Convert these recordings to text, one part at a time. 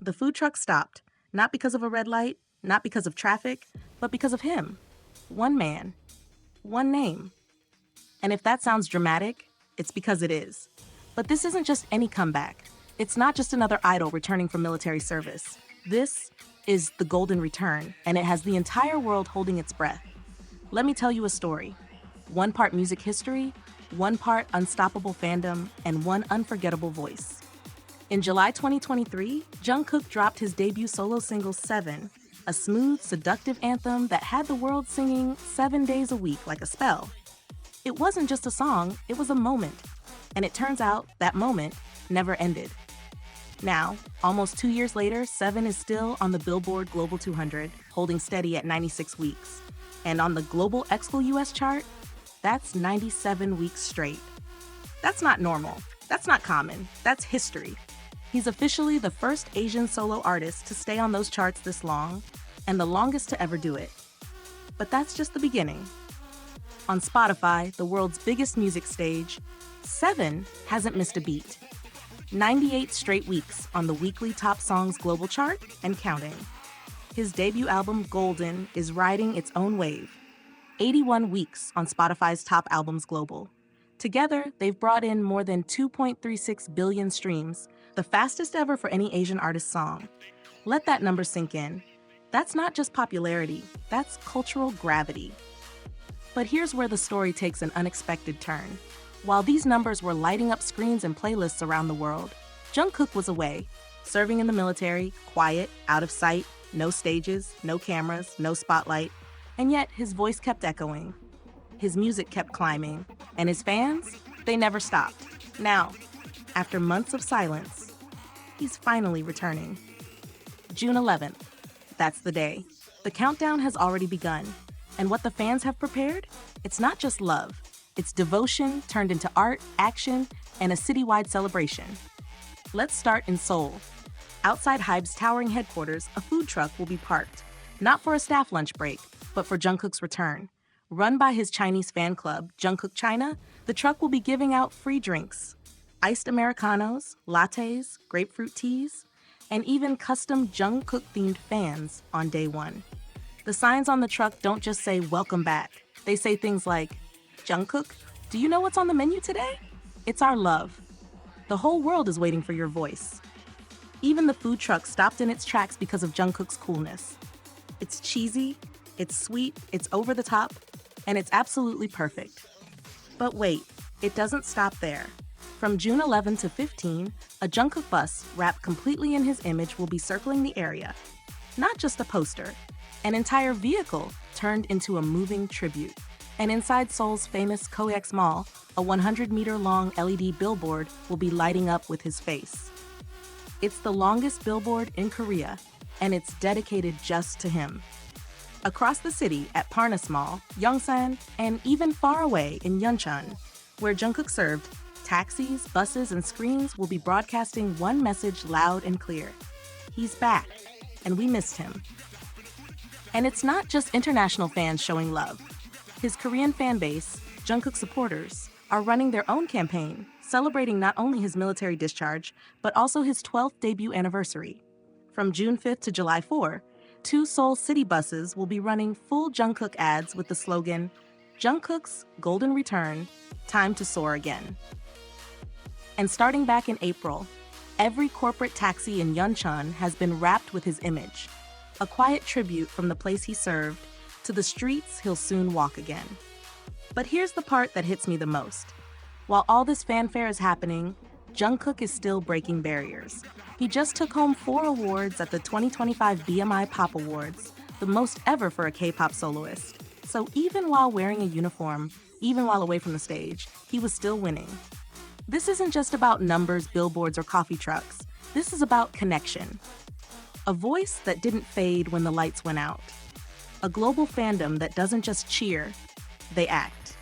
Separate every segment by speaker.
Speaker 1: The food truck stopped, not because of a red light, not because of traffic, but because of him. One man, one name. And if that sounds dramatic, it's because it is. But this isn't just any comeback. It's not just another idol returning from military service. This is the golden return, and it has the entire world holding its breath. Let me tell you a story. One part music history, one part unstoppable fandom, and one unforgettable voice. In July 2023, Jungkook dropped his debut solo single 7, a smooth, seductive anthem that had the world singing 7 days a week like a spell. It wasn't just a song, it was a moment. And it turns out that moment never ended. Now, almost 2 years later, 7 is still on the Billboard Global 200, holding steady at 96 weeks. And on the Global Excl US chart, that's 97 weeks straight. That's not normal. That's not common. That's history. He's officially the first Asian solo artist to stay on those charts this long, and the longest to ever do it. But that's just the beginning. On Spotify, the world's biggest music stage, 7 hasn't missed a beat. 98 straight weeks on the weekly Top Songs global chart and counting. His debut album, Golden, is riding its own wave. 81 weeks on Spotify's Top Albums Global. Together, they've brought in more than 2.36 billion streams, the fastest ever for any Asian artist song. Let that number sink in. That's not just popularity, that's cultural gravity. But here's where the story takes an unexpected turn. While these numbers were lighting up screens and playlists around the world, Jungkook was away, serving in the military, quiet, out of sight, no stages, no cameras, no spotlight, and yet his voice kept echoing. His music kept climbing, and his fans, they never stopped. Now, after months of silence, he's finally returning. June 11th, that's the day. The countdown has already begun, and what the fans have prepared, it's not just love. It's devotion turned into art, action, and a citywide celebration. Let's start in Seoul. Outside HYBE's towering headquarters, a food truck will be parked, not for a staff lunch break, but for Jungkook's return. Run by his Chinese fan club, Jungkook China, the truck will be giving out free drinks, iced Americanos, lattes, grapefruit teas, and even custom Jungkook-themed fans on day one. The signs on the truck don't just say, "Welcome back." They say things like, "Jungkook, do you know what's on the menu today? It's our love." The whole world is waiting for your voice. Even the food truck stopped in its tracks because of Jungkook's coolness. It's cheesy, it's sweet, it's over the top, and it's absolutely perfect. But wait, it doesn't stop there. From June 11 to 15, a Jungkook bus wrapped completely in his image will be circling the area. Not just a poster, an entire vehicle turned into a moving tribute. And inside Seoul's famous Koex Mall, a 100-meter-long LED billboard will be lighting up with his face. It's the longest billboard in Korea, and it's dedicated just to him. Across the city at Parnas Mall, Yongsan, and even far away in Yeoncheon, where Jungkook served, taxis, buses, and screens will be broadcasting one message loud and clear. He's back, and we missed him. And it's not just international fans showing love. His Korean fan base, Jungkook supporters, are running their own campaign, celebrating not only his military discharge, but also his 12th debut anniversary. From June 5th to July 4, 2 Seoul city buses will be running full Jungkook ads with the slogan, "Jungkook's Golden Return, Time to Soar Again." And starting back in April, every corporate taxi in Yeoncheon has been wrapped with his image, a quiet tribute from the place he served to the streets he'll soon walk again. But here's the part that hits me the most. While all this fanfare is happening, Jungkook is still breaking barriers. He just took home 4 awards at the 2025 BMI Pop Awards, the most ever for a K-pop soloist. So even while wearing a uniform, even while away from the stage, he was still winning. This isn't just about numbers, billboards, or coffee trucks. This is about connection. A voice that didn't fade when the lights went out. A global fandom that doesn't just cheer, they act.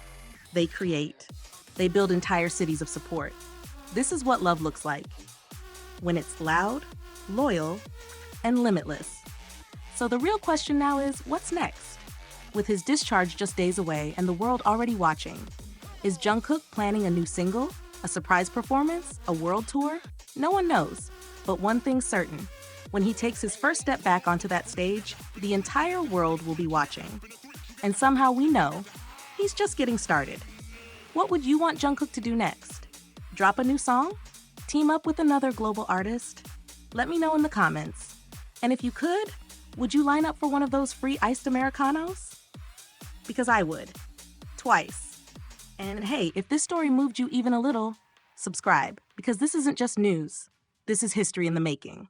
Speaker 1: They create. They build entire cities of support. This is what love looks like. When it's loud, loyal, and limitless. So the real question now is, what's next? With his discharge just days away and the world already watching, is Jungkook planning a new single, a surprise performance, a world tour? No one knows. But one thing's certain, When he takes his first step back onto that stage, the entire world will be watching. And somehow we know he's just getting started. What would you want Jungkook to do next? Drop a new song? Team up with another global artist? Let me know in the comments. And if you could, would you line up for one of those free iced Americanos? Because I would. Twice. And hey, if this story moved you even a little, subscribe, because this isn't just news. This is history in the making.